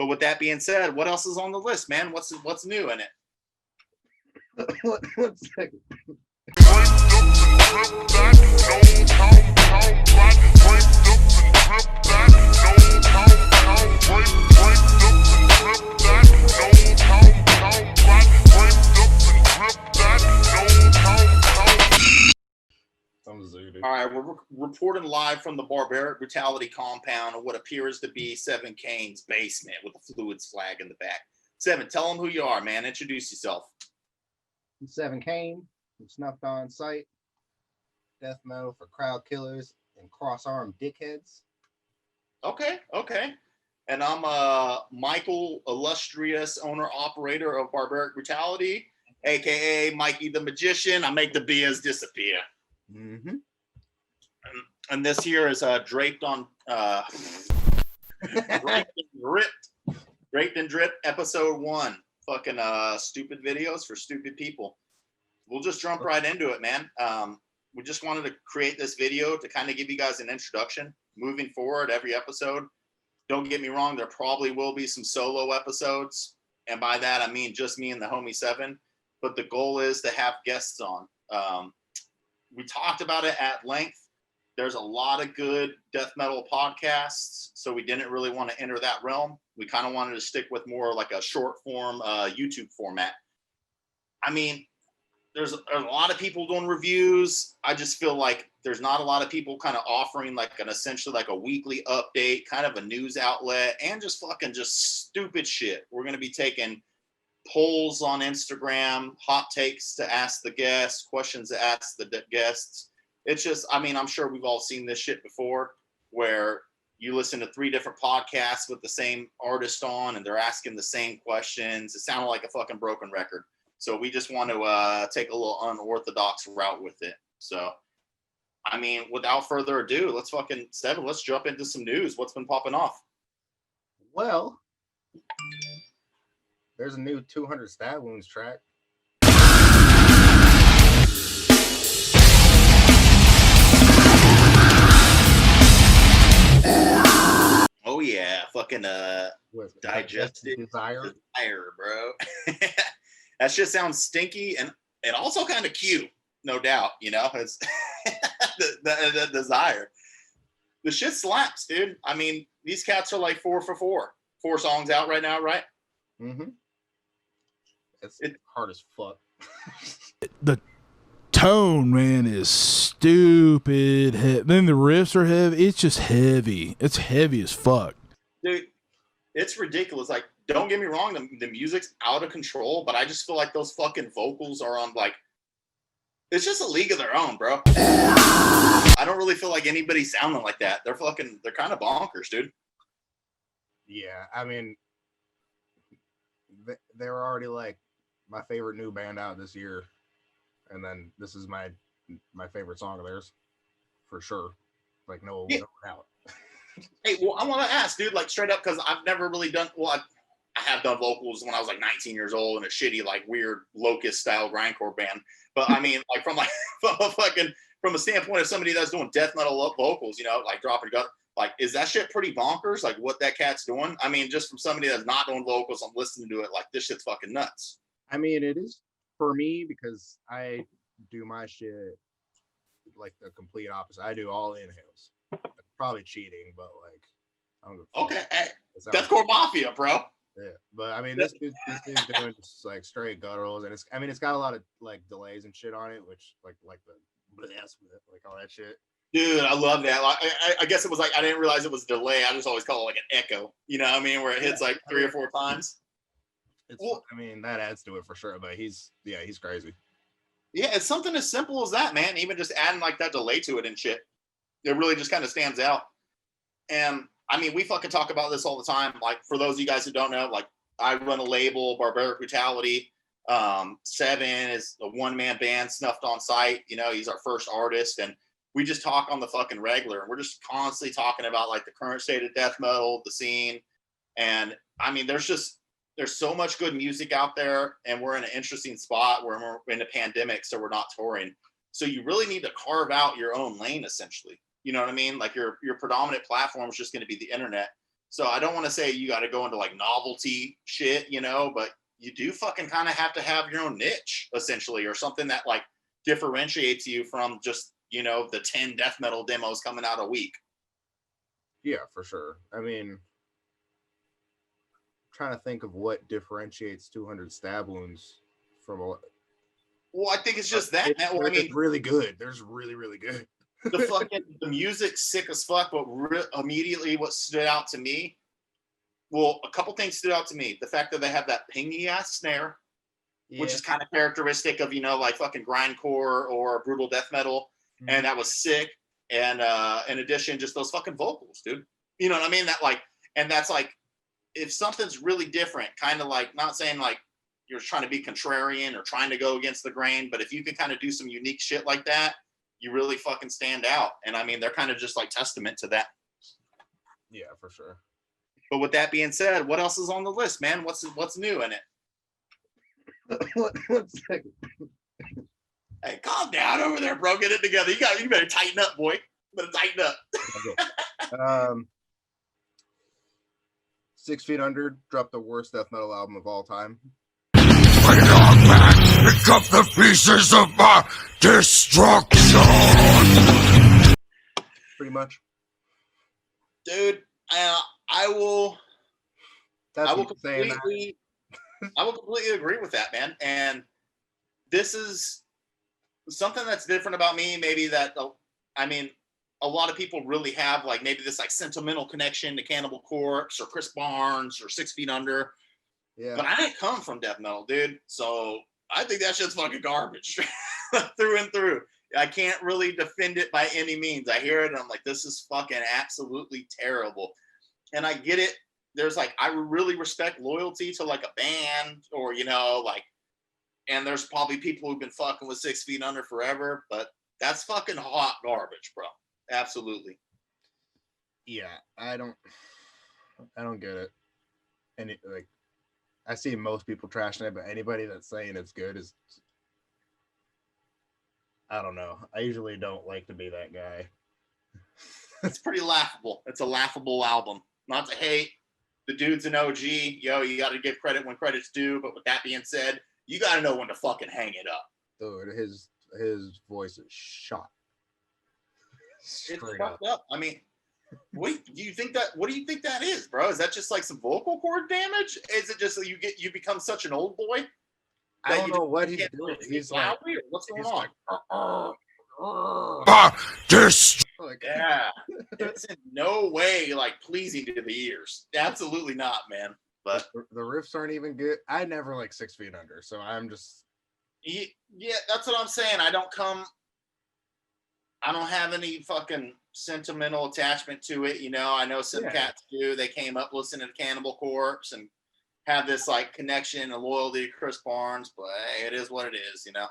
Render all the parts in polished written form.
But with that being said, what else is on the list, man? What's new in it? One second. All right, we're reporting live from the Barbaric Brutality compound of what appears to be Seven Kane's basement with the fluids flag in the back. Seven, tell them who you are, man. Introduce yourself. I'm Seven Kane from Snuffed On Sight. Death metal for crowd killers and cross-armed dickheads. Okay. And I'm Michael, illustrious owner-operator of Barbaric Brutality, a.k.a. Mikey the Magician. I make the beers disappear. Mm-hmm. And this here is Draped and Dripped episode 1. Fucking stupid videos for stupid people. We'll just jump right into it, man. We just wanted to create this video to kind of give you guys an introduction. Moving forward, every episode, don't get me wrong, there probably will be some solo episodes. And by that, I mean just me and the homie Seven. But the goal is to have guests on. We talked about it at length. There's a lot of good death metal podcasts, so we didn't really want to enter that realm. We kind of wanted to stick with more like a short form YouTube format. I mean, there's a lot of people doing reviews. I just feel like there's not a lot of people kind of offering like an essentially like a weekly update, kind of a news outlet, and just stupid shit. We're going to be taking polls on Instagram, hot takes to ask the guests, questions to ask the guests. It's just, I mean, I'm sure we've all seen this shit before where you listen to 3 different podcasts with the same artist on and they're asking the same questions. It sounded like a fucking broken record. So we just want to take a little unorthodox route with it. So, I mean, without further ado, let's jump into some news. What's been popping off? Well, there's a new 200 Stab Wounds track. Oh yeah, fucking Digested Desire, bro. That shit sounds stinky and also kind of cute, no doubt. You know, it's the Desire. The shit slaps, dude. I mean, these cats are like 4 for 4. 4 songs out right now, right? Mm-hmm. It's hard as fuck. The tone, man, is stupid. Then the riffs are heavy. It's just heavy. It's heavy as fuck. Dude, it's ridiculous. Like, don't get me wrong, the music's out of control, but I just feel like those fucking vocals are on, like, it's just a league of their own, bro. I don't really feel like anybody's sounding like that. They're kind of bonkers, dude. Yeah, I mean, they were already like my favorite new band out this year, and then this is my favorite song of theirs for sure. Like no doubt. Hey, well, I want to ask, dude, like straight up, because I've never really done. Well, I have done vocals when I was like 19 years old in a shitty, like weird Locust style grindcore band. But I mean, like from a standpoint of somebody that's doing death metal vocals, you know, like dropping gut. Like, is that shit pretty bonkers? Like, what that cat's doing? I mean, just from somebody that's not doing vocals, I'm listening to it. Like, this shit's fucking nuts. I mean, it is for me because I do my shit like the complete opposite. I do all inhales. Probably cheating, but like, I don't know. Okay, hey, Deathcore Mafia, bro. Yeah, but I mean, this dude's doing just like straight gutturals, and it's got a lot of like delays and shit on it, which like the like all that shit. Dude, I love that. Like, I guess it was like I didn't realize it was a delay. I just always call it like an echo. You know what I mean? Where it hits like 3 or 4 times. I mean, that adds to it for sure. But he's crazy. Yeah, it's something as simple as that, man. Even just adding like that delay to it and shit, it really just kind of stands out. And I mean, we fucking talk about this all the time. Like, for those of you guys who don't know, like, I run a label, Barbaric Brutality. Seven is a one-man band, Snuffed On Sight. You know, he's our first artist, and we just talk on the fucking regular. And we're just constantly talking about like the current state of death metal, the scene. And I mean, there's so much good music out there, and we're in an interesting spot where we're in a pandemic, so we're not touring. So you really need to carve out your own lane, essentially. You know what I mean? Like your predominant platform is just going to be the internet. So I don't want to say you got to go into like novelty shit, you know, but you do fucking kind of have to have your own niche essentially, or something that like differentiates you from just, you know, the 10 death metal demos coming out a week. Yeah, for sure. I mean, trying to think of what differentiates 200 stab wounds from a. Well, I think it's just that. Well, I mean, really good. There's really, really good. the music's sick as fuck, but immediately what stood out to me, well, a couple things stood out to me. The fact that they have that pingy ass snare, which is kind of characteristic of, you know, like fucking grindcore or brutal death metal. Mm-hmm. And that was sick. And in addition, just those fucking vocals, dude. You know what I mean? That like, and that's like, if something's really different, kind of like, not saying like you're trying to be contrarian or trying to go against the grain, but if you can kind of do some unique shit like that, you really fucking stand out. And I mean, they're kind of just like testament to that. Yeah, for sure. But with that being said, what else is on the list, man? What's new in it? One second. Hey, calm down over there, bro. Get it together. You better tighten up, boy. You better tighten up. Okay. 6 Feet Under dropped the worst death metal album of all time. Pick up the pieces of my destruction. Pretty much. Dude, I will completely agree with that, man. And this is something that's different about me. Maybe that, I mean, a lot of people really have like maybe this like sentimental connection to Cannibal Corpse or Chris Barnes or 6 Feet Under. Yeah. But I didn't come from death metal, dude. So I think that shit's fucking garbage through and through. I can't really defend it by any means. I hear it and I'm like, this is fucking absolutely terrible. And I get it. There's like, I really respect loyalty to like a band or, you know, like, and there's probably people who've been fucking with 6 Feet Under forever, but that's fucking hot garbage, bro. Absolutely. Yeah, I don't get it. And it, like, I see most people trashing it, but anybody that's saying it's good is, I don't know. I usually don't like to be that guy. It's pretty laughable. It's a laughable album. Not to hate. The dude's an OG. Yo, you got to give credit when credit's due. But with that being said, you got to know when to fucking hang it up. Dude, his voice is shot. It's fucked up. I mean, what do you think that is, bro? Is that just like some vocal cord damage? Is it just that you become such an old boy? I don't know what he's doing. He's like, what's going on? Yeah, it's in no way like pleasing to the ears. Absolutely not, man. But the riffs aren't even good. I never like 6 Feet Under, so I'm just. Yeah, that's what I'm saying. I don't have any fucking sentimental attachment to it. You know, I know some cats do. They came up listening to Cannibal Corpse and have this like connection and loyalty to Chris Barnes, but hey, it is what it is, you know.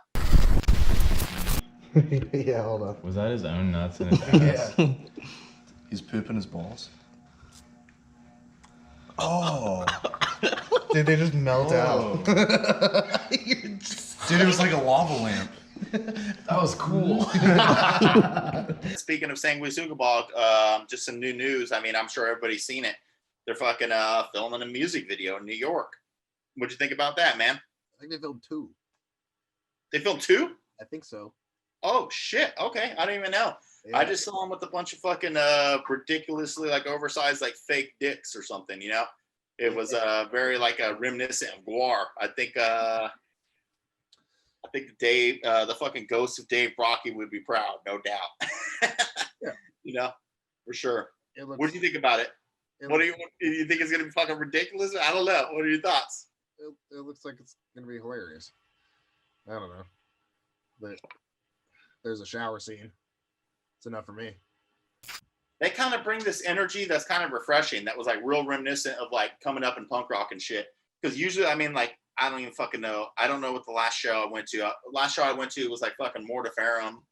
Yeah, hold on. Was that his own nuts in his ass? Yeah. He's pooping his balls. Oh. Dude, they just melt out. Dude, it was like a lava lamp. That was cool. Speaking of Sanguisugabog, just some new news. I mean, I'm sure everybody's seen it. They're fucking filming a music video in New York. What'd you think about that, man? I think they filmed 2. They filmed 2? I think so. Oh shit! Okay, I didn't even know. Yeah. I just saw them with a bunch of fucking ridiculously like oversized like fake dicks or something. You know, it was very like reminiscent of Guar. I think Dave, the fucking ghost of Dave Brocky would be proud, no doubt. Yeah, you know, for sure. What do you think about it? What do you think it's gonna be fucking ridiculous? I don't know. What are your thoughts? It looks like it's gonna be hilarious. I don't know, but there's a shower scene. It's enough for me. They kind of bring this energy that's kind of refreshing. That was like real reminiscent of like coming up in punk rock and shit. Because usually, I mean, like I don't even fucking know. I don't know what the last show I went to. Last show I went to was like fucking Mortiferum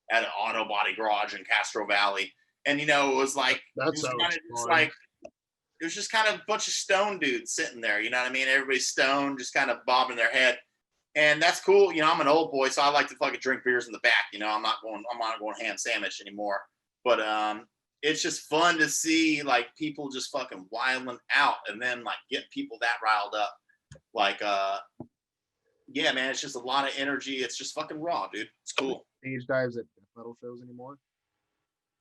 at an auto body garage in Castro Valley, and you know it was like it was just kind of a bunch of stone dudes sitting there. You know what I mean? Everybody's stoned, just kind of bobbing their head. And that's cool. You know, I'm an old boy, so I like to fucking drink beers in the back. You know, I'm not going ham sandwich anymore. But it's just fun to see like people just fucking wilding out and then like get people that riled up. Like, yeah, man, it's just a lot of energy. It's just fucking raw, dude. It's cool. Stage dives at death metal shows anymore.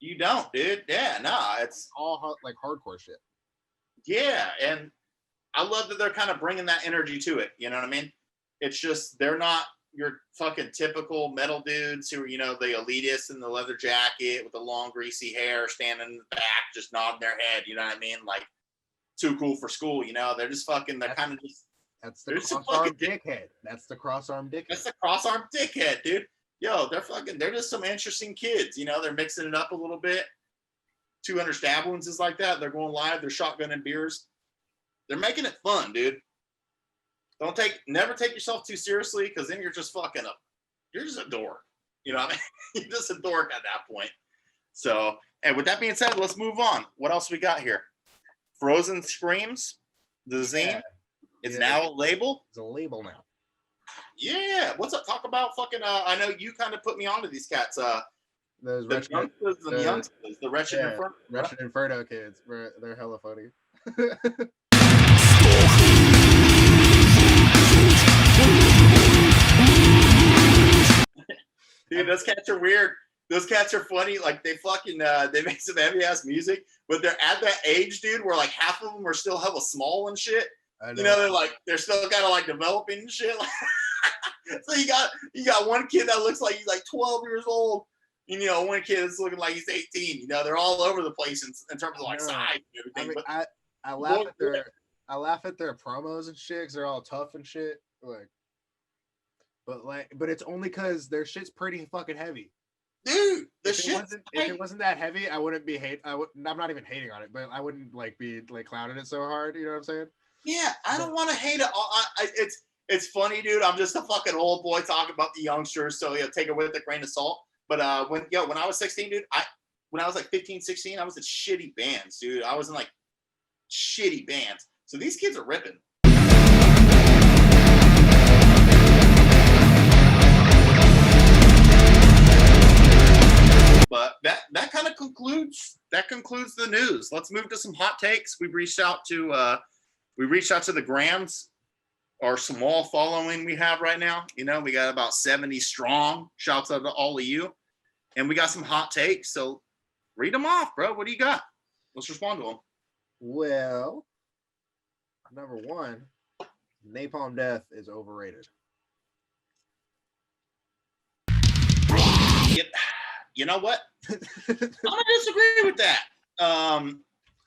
You don't, dude. Yeah, nah, it's All like hardcore shit. yeah, and I love that they're kind of bringing that energy to it. You know what I mean? It's just they're not your fucking typical metal dudes who are, you know, the elitists in the leather jacket with the long greasy hair standing in the back, just nodding their head. You know what I mean? Like too cool for school. You know, they're just fucking. They're kind of just. That's the There's some cross-arm fucking dickhead. That's the cross-arm dickhead. That's the cross-arm dickhead, dude. Yo, they're just some interesting kids. You know, they're mixing it up a little bit. 200 stab wounds is like that. They're going live. They're shotgunning beers. They're making it fun, dude. Never take yourself too seriously, because then you're just fucking up. You're just a dork. You know what I mean? You're just a dork at that point. So, and with that being said, let's move on. What else we got here? Frozen Screams, the zine. It's now a label. It's a label now. Yeah. What's up? Talk about fucking. I know you kind of put me onto these cats. Those The wretched, youngsters and youngsters, the Wretched Inferno. Wretched Inferno kids. They're hella funny. Dude, those cats are weird. Those cats are funny. Like they fucking they make some heavy ass music, but they're at that age, dude, where like half of them are still hella small and shit. You know, they're still kind of like developing and shit. So you got one kid that looks like he's like 12 years old. And, you know, one kid is looking like he's 18. You know, they're all over the place in terms of like size and everything. I laugh at their promos and shit, 'cause they're all tough and shit. But it's only because their shit's pretty fucking heavy. Dude, If it wasn't that heavy, I wouldn't be I'm not even hating on it, but I wouldn't like be like clowning it so hard. You know what I'm saying? Yeah, I don't want to hate it. It's funny, dude. I'm just a fucking old boy talking about the youngsters, so take it with a grain of salt. But when I was 16, dude, when I was like 15, 16, I was in shitty bands, dude. I was in like shitty bands. So these kids are ripping. But that kind of concludes the news. Let's move to some hot takes. We reached out to the Grams, our small following we have right now. You know, we got about 70 strong. Shouts out to all of you. And we got some hot takes. So read them off, bro. What do you got? Let's respond to them. Well, number one, Napalm Death is overrated. You know what? I'm gonna disagree with that.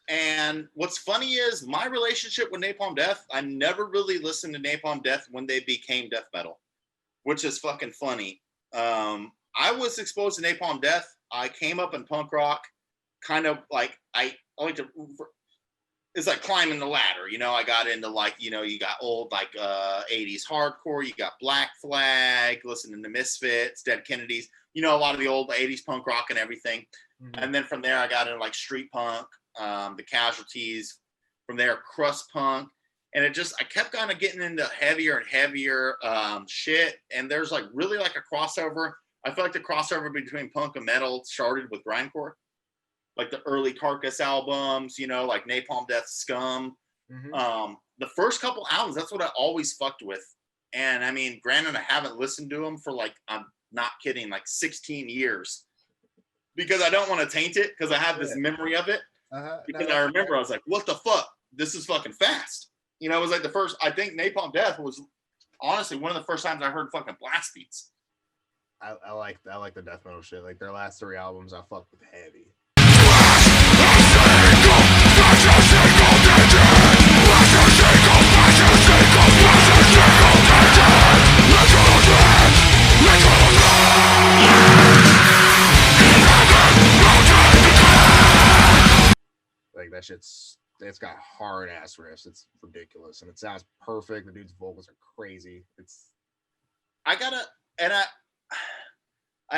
And what's funny is my relationship with Napalm Death, I never really listened to Napalm Death when they became death metal, which is fucking funny. I was exposed to Napalm Death. I came up in punk rock, kind of like I like to. It's like climbing the ladder, you know. I got into like, you know, you got old like 80s hardcore, you got Black Flag, listening to Misfits, Dead Kennedys, you know, a lot of the old 80s punk rock and everything. Mm-hmm. And then from there I got into like street punk, the Casualties, from there crust punk, and I kept kind of getting into heavier and heavier shit. And there's like really like a crossover. I feel like the crossover between punk and metal started with grindcore, like the early Carcass albums, you know, like Napalm Death, Scum. Mm-hmm. The first couple albums, that's what I always fucked with. And I mean, granted, I haven't listened to them for like, I'm not kidding, like 16 years, because I don't want to taint it, because I have this memory of it. Because I remember I was like, what the fuck? This is fucking fast. You know, it was like I think Napalm Death was honestly one of the first times I heard fucking blast beats. I like the death metal shit. Like their last 3 albums, I fucked with heavy. Like that it's got hard ass riffs. It's ridiculous and it sounds perfect. The dude's vocals are crazy. I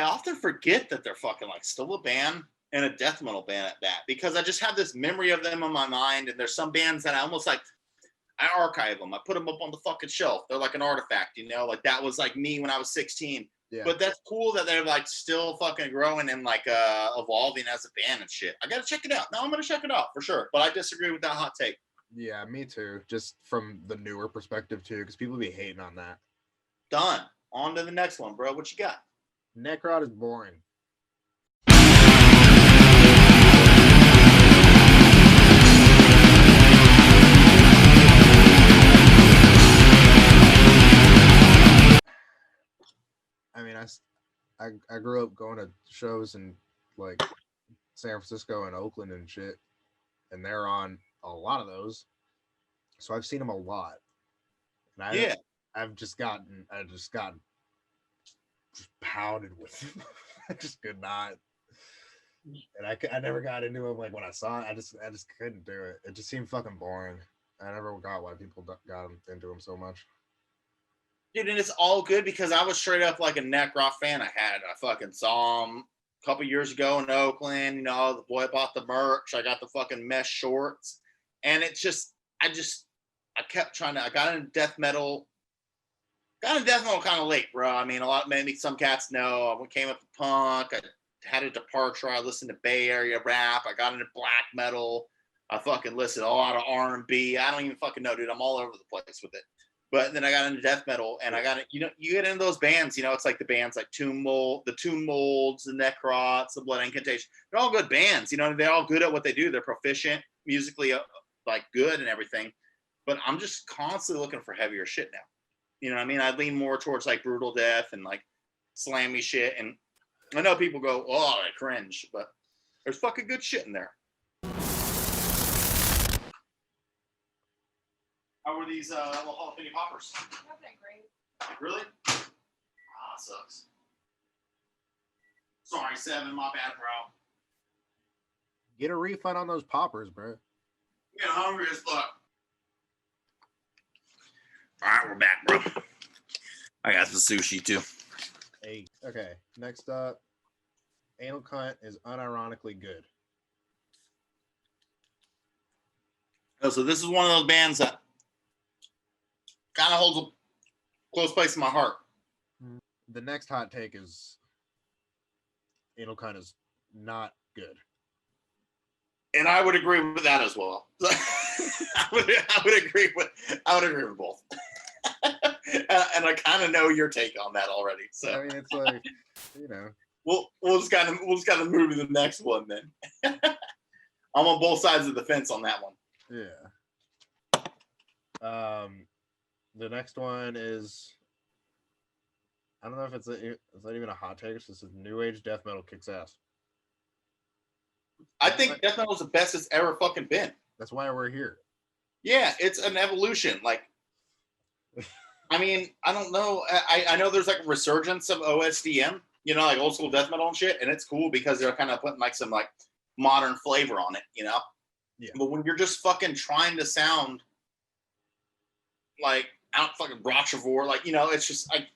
often forget that they're fucking like still a band and a death metal band at that, because I just have this memory of them in my mind. And there's some bands that I I archive them. I put them up on the fucking shelf. They're like an artifact, you know, like that was like me when I was 16. Yeah. But that's cool that they're like still fucking growing and like evolving as a band and shit. I gotta check it out. No, I'm gonna check it out for sure. But I disagree with that hot take. Yeah, me too. Just from the newer perspective too, because people be hating on that. Done. On to the next one, bro. What you got? Necrot is boring. I mean, I grew up going to shows in like San Francisco and Oakland and shit, and they're on a lot of those, so I've seen them a lot. And I've just gotten just pounded with them. I just could not, and I never got into them. Like when I saw it, I just couldn't do it. It just seemed fucking boring. I never got why people got into them so much. Dude, and it's all good because I was straight up like a Necroc fan. I fucking saw him a couple years ago in Oakland. You know, the boy bought the merch. I got the fucking mesh shorts. And it's just, I kept trying to, I got into death metal. Got into death metal kind of late, bro. I mean, maybe some cats know. I came up to punk. I had a departure. I listened to Bay Area rap. I got into black metal. I fucking listened to a lot of R&B. I don't even fucking know, dude. I'm all over the place with it. But then I got into death metal, and I got it. You know, you get into those bands. You know, it's like the bands like the Tomb Molds, the Necrots, the Blood Incantation. They're all good bands. You know, they're all good at what they do. They're proficient musically, like good and everything. But I'm just constantly looking for heavier shit now. You know what I mean? I lean more towards like brutal death and like slammy shit. And I know people go, "Oh, I cringe," but there's fucking good shit in there. How were these little jalapeno poppers? Nothing great. Really? Ah, sucks. Sorry, Seven. My bad, bro. Get a refund on those poppers, bro. I'm getting hungry as fuck. All right, we're back, bro. I got some sushi too. Hey, okay. Next up, aLbUM is unironically good. Oh, so this is one of those bands that kind of holds a close place in my heart. The next hot take is aLbUM is not good. And I would agree with that as well. I would agree with both. And I kind of know your take on that already. So I mean, it's like, you know, we'll just kind of move to the next one then. I'm on both sides of the fence on that one. Yeah. The next one is, I don't know if it's not even a hot take. It's just new age death metal kicks ass. I think death metal is the best it's ever fucking been. That's why we're here. Yeah, it's an evolution. Like, I mean, I don't know. I know there's like a resurgence of OSDM, you know, like old school death metal and shit, and it's cool because they're kind of putting like some like modern flavor on it, you know. Yeah. But when you're just fucking trying to sound like out fucking Brochavore, like, you know, it's just like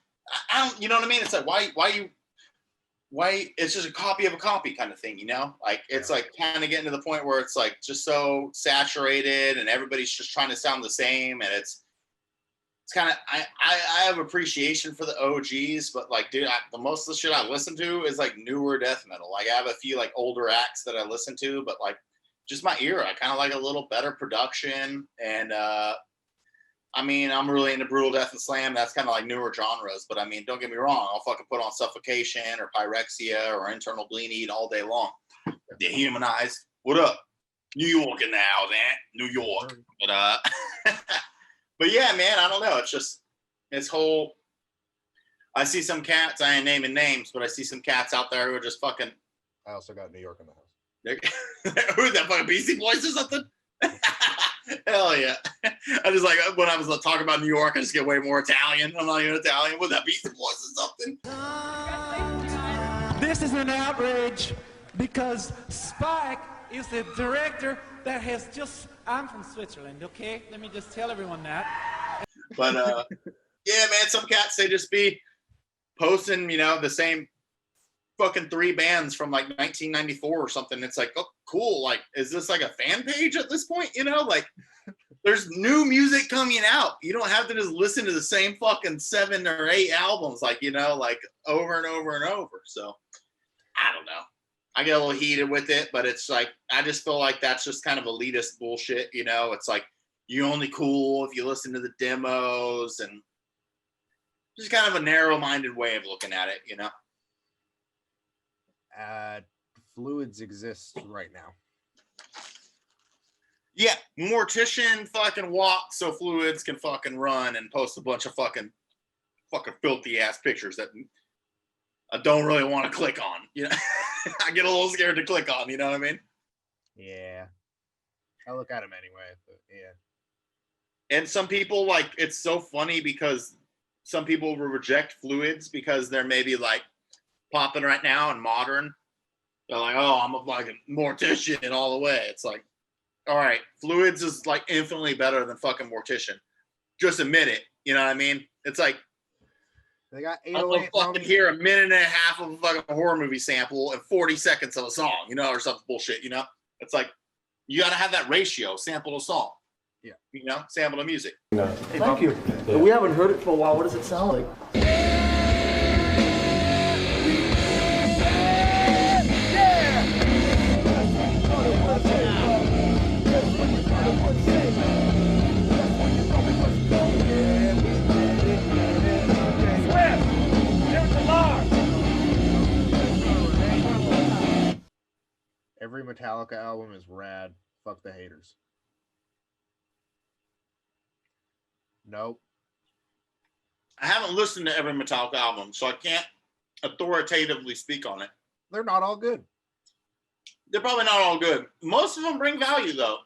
I don't, you know what I mean? It's like why it's just a copy of a copy kind of thing, you know? Like it's like kind of getting to the point where it's like just so saturated and everybody's just trying to sound the same, and it's kind of I have appreciation for the OGs, but like, dude, the most of the shit I listen to is like newer death metal. Like I have a few like older acts that I listen to, but like just my era, I kind of like a little better production. And I mean, I'm really into brutal death and slam. That's kind of like newer genres, but I mean, don't get me wrong, I'll fucking put on Suffocation or Pyrexia or Internal Bleed all day long. Dehumanized. What up? New York in the house, man. New York. But yeah, man, I don't know. It's just this whole. I see some cats. I ain't naming names, but I see some cats out there who are just fucking. I also got New York in the house. Who's that, fucking Beastie Boys or something? Hell yeah! I just like when I was talking about New York, I just get way more Italian. I'm not even Italian. Was that Beastie Boys or something? This is an outrage because Spike is the director that has just. I'm from Switzerland, okay? Let me just tell everyone that. But yeah, man, some cats, they just be posting, you know, the same fucking 3 bands from like 1994 or something. It's like, oh, cool. Like, is this like a fan page at this point? You know, like there's new music coming out. You don't have to just listen to the same fucking 7 or 8 albums, like, you know, like over and over and over. So I don't know. I get a little heated with it, but it's like, I just feel like that's just kind of elitist bullshit. You know, it's like, you're only cool if you listen to the demos, and just kind of a narrow-minded way of looking at it, you know? Fluids exist right now. Yeah, Mortician fucking walks so Fluids can fucking run and post a bunch of fucking filthy ass pictures that I don't really want to click on. You know, I get a little scared to click on. You know what I mean? Yeah, I look at them anyway, but yeah. And some people, like, it's so funny because some people will reject Fluids because they're maybe like popping right now and modern. They're like, oh, I'm a fucking Mortician all the way. It's like, all right, Fluids is like infinitely better than fucking Mortician. Just admit it. You know what I mean? It's like, They got I don't 808 fucking hear a minute and a half of a fucking horror movie sample and 40 seconds of a song, you know, or some bullshit, you know? It's like, you got to have that ratio, sample to song. Yeah. You know, sample to music. Hey, thank you. We haven't heard it for a while. What does it sound like? Every Metallica album is rad. Fuck the haters. Nope. I haven't listened to every Metallica album, so I can't authoritatively speak on it. They're not all good. They're probably not all good. Most of them bring value, though.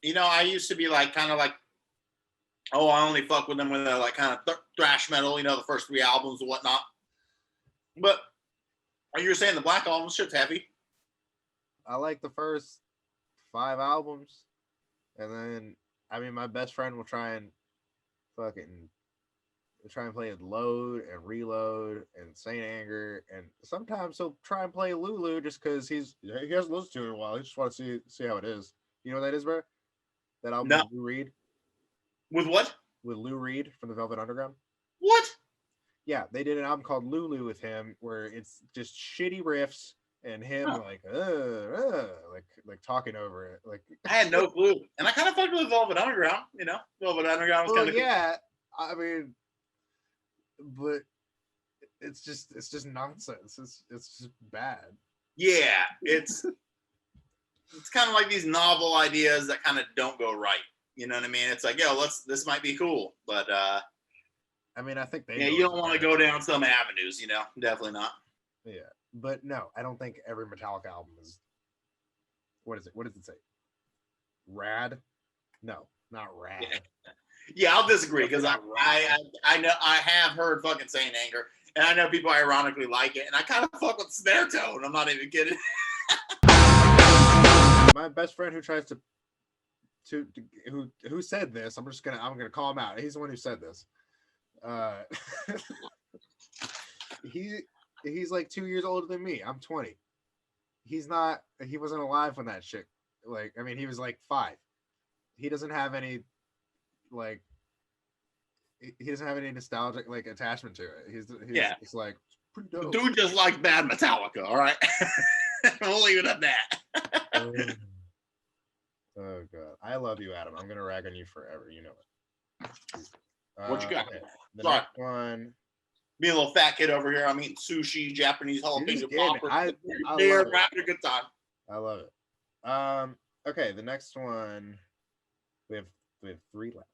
You know, I used to be like, kind of like, oh, I only fuck with them when they're like kind of thrash metal, you know, the first 3 albums and whatnot. But you were saying the Black Album shit's heavy. I like the first 5 albums, and then I mean, my best friend will try and play Load and Reload and Saint Anger, and sometimes he'll try and play Lulu just because he hasn't listened to it in a while. He just wants to see how it is. You know what that is, bro? That album with Lou Reed. With what? With Lou Reed from the Velvet Underground. What? Yeah, they did an album called Lulu with him, where it's just shitty riffs and him like talking over it. Like, I had no clue, and I kind of fucked with Velvet Underground. You know, Velvet Underground was kind of yeah. I mean, but it's just nonsense. It's just bad. Yeah, it's kind of like these novel ideas that kind of don't go right. You know what I mean? It's like, yo, this might be cool, but I mean, I think you don't want to go down some avenues, you know? Definitely not. Yeah, but no, I don't think every Metallica album is. What is it? What does it say? Rad? No, not rad. Yeah, I'll disagree because I know I have heard fucking Saint Anger, and I know people ironically like it, and I kind of fuck with snare tone. I'm not even kidding. My best friend who tries to who said this, I'm gonna call him out. He's the one who said this. He's like 2 years older than me. I'm 20. He wasn't alive when that shit, like, I mean, he was like 5. He doesn't have any nostalgic like attachment to it. He's it's like pretty dope. Dude just likes bad Metallica, all right? We'll leave it at that. Oh god. I love you, Adam. I'm gonna rag on you forever, you know it. What you got? Okay. The Sorry. next one. Being a little fat kid over here. I'm eating sushi, Japanese jalapeno poppers. I We're love having a good time. I love it. Okay, the next one. We have 3 left.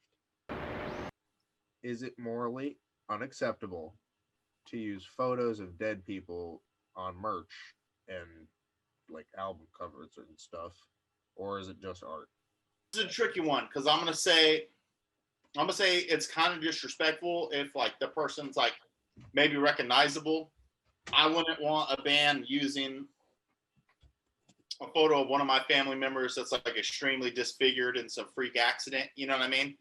Is it morally unacceptable to use photos of dead people on merch and like album covers and stuff, or is it just art? This is a tricky one because I'm gonna say it's kind of disrespectful if like the person's like maybe recognizable. I wouldn't want a band using a photo of one of my family members that's like extremely disfigured in some freak accident. You know what I mean?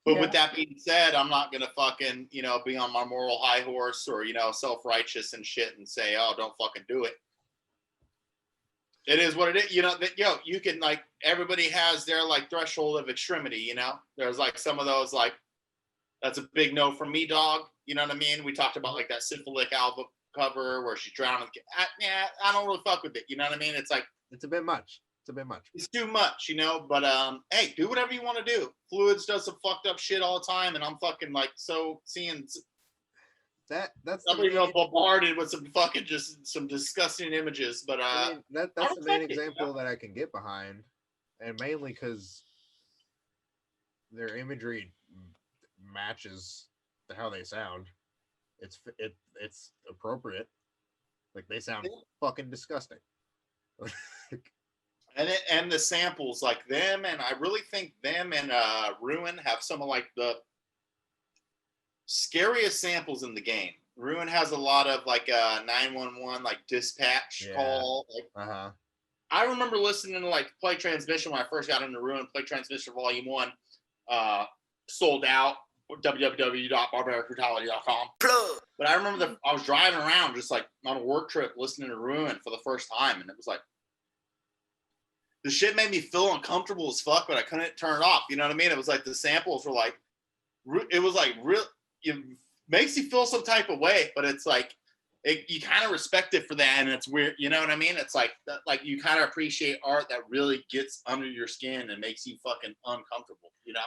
But with that being said, I'm not gonna fucking, you know, be on my moral high horse or, you know, self-righteous and shit and say, oh, don't fucking do it. It is what it is. You know, that you can like everybody has their like threshold of extremity, you know? There's like some of those like that's a big no for me, dog. You know what I mean? We talked about like that syphilic album cover where she's drowning. Yeah, I don't really fuck with it. You know what I mean? It's like It's a bit much. It's a bit much. It's too much, you know. But hey, do whatever you want to do. Fluids does some fucked up shit all the time, and I'm fucking like so seeing That's somebody bombarded with some fucking just some disgusting images. But I mean, that's I the main respect it, you example know? that I can get behind, and mainly because their imagery matches how they sound. It's appropriate. Like they sound fucking disgusting. And the samples like them, and I really think them and Ruin have some of like the scariest samples in the game. Ruin has a lot of like 911 like dispatch call. Like, I remember listening to like Play Transmission when I first got into Ruin. Play Transmission Volume 1 sold out. www.barbaricbrutality.com. But I remember I was driving around just like on a work trip listening to Ruin for the first time, and it was like the shit made me feel uncomfortable as fuck, but I couldn't turn it off. You know what I mean? It was like the samples were like, it was like real. It makes you feel some type of way, but it's like you kind of respect it for that, and it's weird. You know what I mean? It's like you kind of appreciate art that really gets under your skin and makes you fucking uncomfortable. You know?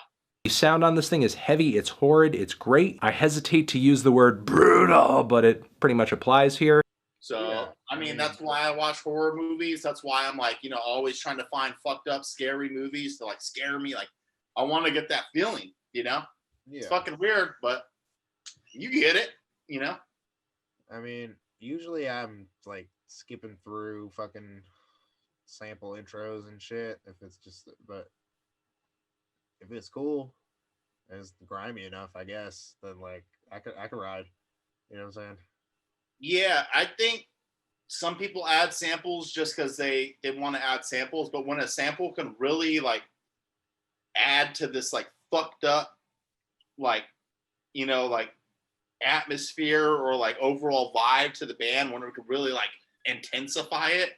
The sound on this thing is heavy, it's horrid, it's great. I hesitate to use the word brutal, but it pretty much applies here. So, Yeah, I mean, that's why I watch horror movies. That's why I'm like, you know, always trying to find fucked up, scary movies to like scare me. Like, I want to get that feeling, you know? Yeah. It's fucking weird, but you get it, you know? I mean, usually I'm like skipping through fucking sample intros and shit if it's just, but if it's cool and it's grimy enough, I guess, then like I could ride. You know what I'm saying? Yeah, I think some people add samples just because they want to add samples, but when a sample can really like add to this like fucked up, like, you know, like atmosphere or like overall vibe to the band, when it could really like intensify it,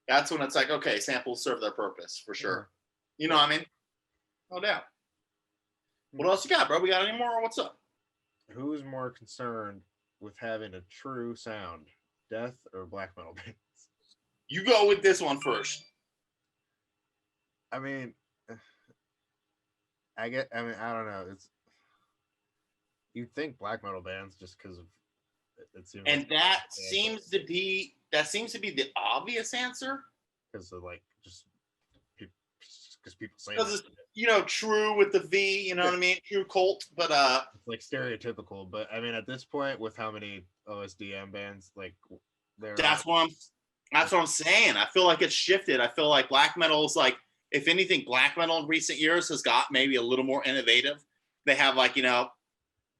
that's when it's like, okay, samples serve their purpose for sure. You know what I mean? No doubt. What else you got, bro? We got any more or what's up? Who's more concerned with having a true sound, death or black metal bands? You go with this one first. I mean, I don't know. It's you'd think black metal bands just because of it seems. And like that seems to be the obvious answer. Because of like just people say Because it's, you know, true with the V, you know what I mean? True cult, but it's like stereotypical. But I mean, at this point, with how many OSDM bands like there, that's what I'm saying. I feel like it's shifted. I feel like black metal is like, if anything, black metal in recent years has got maybe a little more innovative. They have like, you know,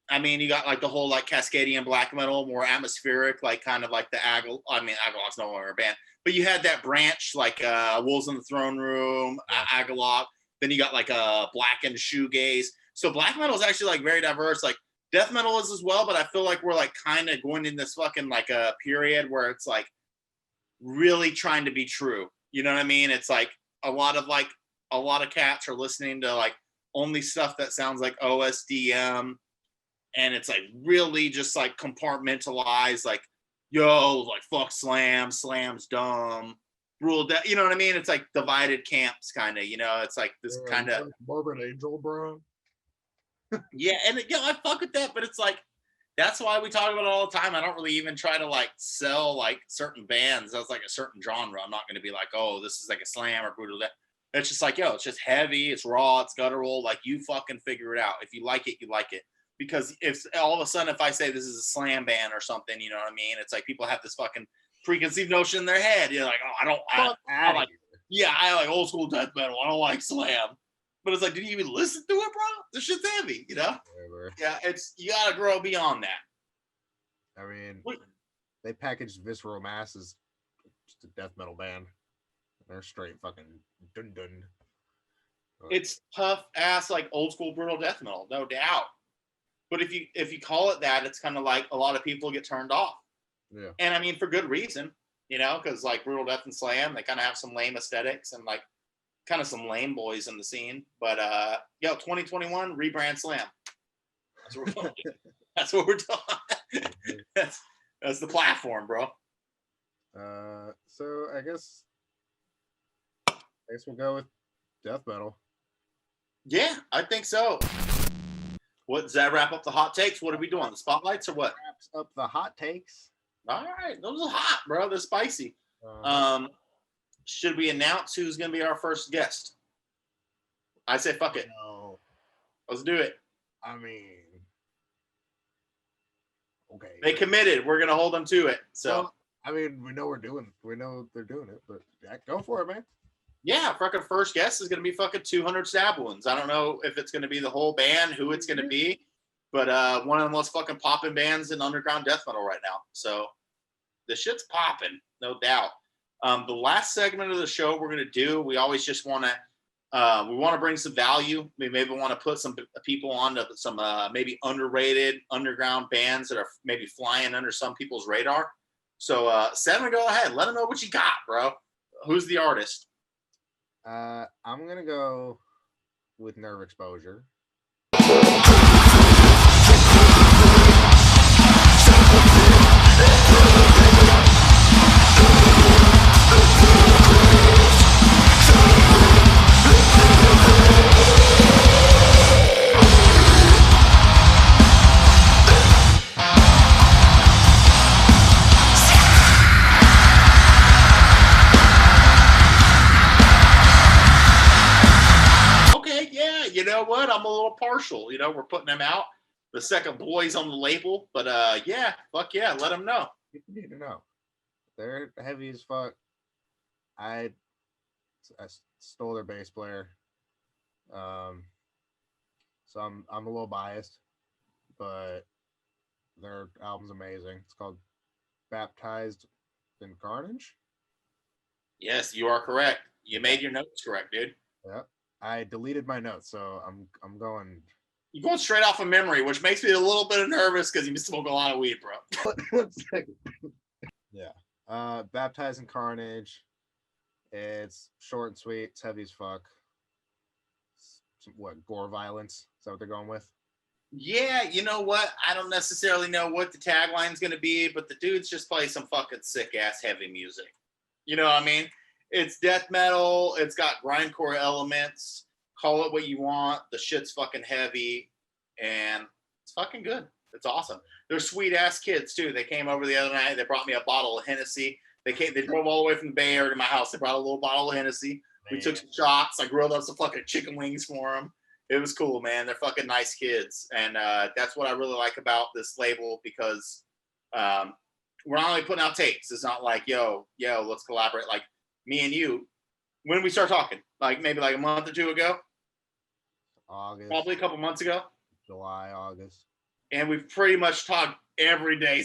I mean, you got like the whole like Cascadian black metal, more atmospheric, like kind of like the Agaloc's no longer a band, but you had that branch like Wolves in the Throne Room, Agaloc. Then you got like a blackened shoegaze. So black metal is actually like very diverse. Like death metal is as well, but I feel like we're like kind of going in this fucking like a period where it's like really trying to be true. You know what I mean? It's like a lot of cats are listening to like only stuff that sounds like OSDM. And it's like really just like compartmentalized, like, yo, like fuck slam, slam's dumb, rule death. You know what I mean? It's like divided camps, kind of. You know, it's like this kind of Morbid Angel, bro. yeah, and I fuck with that, but it's like that's why we talk about it all the time. I don't really even try to like sell like certain bands as like a certain genre. I'm not going to be like, oh, this is like a slam or brutal death. It's just like, yo, it's just heavy, it's raw, it's guttural. Like you fucking figure it out. If you like it, you like it. Because if all of a sudden, if I say this is a slam band or something, you know what I mean? It's like people have this fucking preconceived notion in their head. You're like, oh, I like old school death metal. I don't like slam. But it's like, did you even listen to it, bro? This shit's heavy, you know? Whatever. Yeah, you gotta grow beyond that. I mean, they packaged Visceral Mass as just a death metal band. They're straight fucking dun dun. It's tough ass like old school brutal death metal, no doubt. But if you call it that, it's kind of like a lot of people get turned off. Yeah. And I mean, for good reason. you know, because like Brutal Death and Slam, they kind of have some lame aesthetics and like kind of some lame boys in the scene. But 2021 rebrand Slam. That's what we're doing. That's what we're doing. That's the platform, bro. So I guess we'll go with death metal. Yeah, I think so. What does that wrap up the hot takes? What are we doing? The spotlights or what? Wraps up the hot takes. All right, those are hot, bro. They're spicy. Should we announce who's gonna be our first guest? I say fuck it. No, Let's do it. I mean, okay. They committed. We're gonna hold them to it. So Well, I mean, we know they're doing it, but yeah, go for it, man. yeah, fucking first guest is gonna be fucking 200 stab wounds. I don't know if it's gonna be the whole band, who it's gonna be, but one of the most fucking popping bands in underground death metal right now. So the shit's popping, no doubt. The last segment of the show we're gonna do, we always just want to bring some value. We maybe want to put some people on to some maybe underrated underground bands that are maybe flying under some people's radar. So Seven, go ahead, let them know what you got, bro. Who's the artist? I'm gonna go with Nerve Exposure. Okay, yeah, you know what? I'm a little partial. You know, we're putting them out. The second boys on the label, but yeah, fuck yeah, let them know. You need to know. They're heavy as fuck. I stole their bass player. So I'm a little biased, but their album's amazing. It's called Baptized in Carnage. Yes, you are correct. You made your notes correct, dude. Yep. I deleted my notes, so I'm going. You're going straight off of memory, which makes me a little bit nervous because you smoke a lot of weed, bro. 1 second. Yeah. Baptized in Carnage. It's short and sweet. It's heavy as fuck. What, gore violence? Is that what they're going with? Yeah, you know what? I don't necessarily know what the tagline's going to be, but the dudes just play some fucking sick-ass heavy music. You know what I mean? It's death metal. It's got grindcore elements. Call it what you want. The shit's fucking heavy, and it's fucking good. It's awesome. They're sweet-ass kids, too. They came over the other night. They brought me a bottle of Hennessy. They drove all the way from the Bay Area to my house. They brought a little bottle of Hennessy. We took some shots. I grilled up some fucking chicken wings for them. It was cool, man. They're fucking nice kids. And that's what I really like about this label, because we're not only putting out tapes. It's not like, yo, let's collaborate. Like me and you, when did we start talking? Like maybe like a month or two ago? August. Probably a couple months ago. July, August. And we've pretty much talked every day.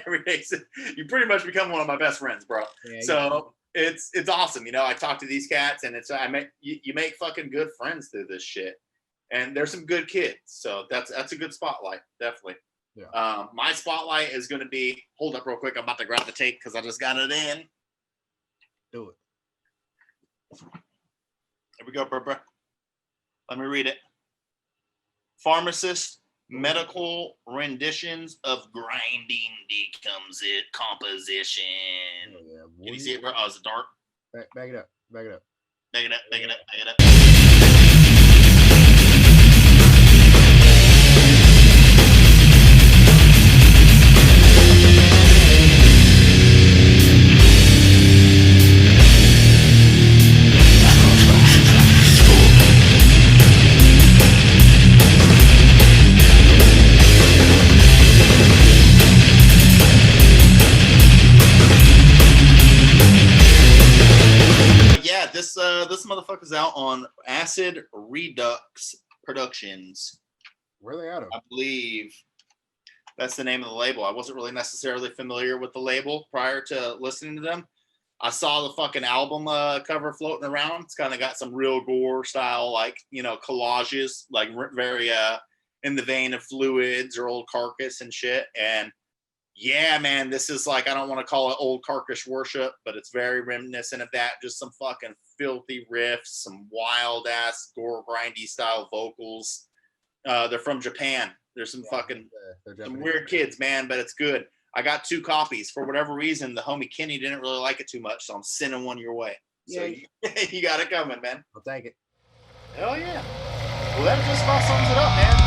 Every day. You pretty much become one of my best friends, bro. Yeah, so it's awesome. You know, I talk to these cats, and you make fucking good friends through this shit. And there's some good kids. So that's a good spotlight, definitely. Yeah. My spotlight is going to be, hold up real quick. I'm about to grab the tape because I just got it in. Do it. Here we go, bro. Let me read it. PHARMACIST, medical renditions of grinding decomposition. Oh, yeah, can you see it, bro? Oh, is it dark? Back it up. Back it up. Back it up. Back it up. Back it up. This motherfucker's out on Acid Redux Productions. Where are they out of? I believe that's the name of the label. I wasn't really necessarily familiar with the label prior to listening to them. I saw the fucking album cover floating around. It's kind of got some real gore style, like, you know, collages, like very in the vein of Fluids or Old Carcass and shit. And Yeah, man, this is like, I don't want to call it old carcass worship, but it's very reminiscent of that. Just some fucking filthy riffs, some wild ass gore grindy style vocals. They're from Japan. There's some fucking some weird kids, man, but it's good. I got 2 copies. For whatever reason, the homie Kenny didn't really like it too much, so I'm sending one your way. So you got it coming, man. I'll take it. Hell yeah. Well, that just about sums it up, man.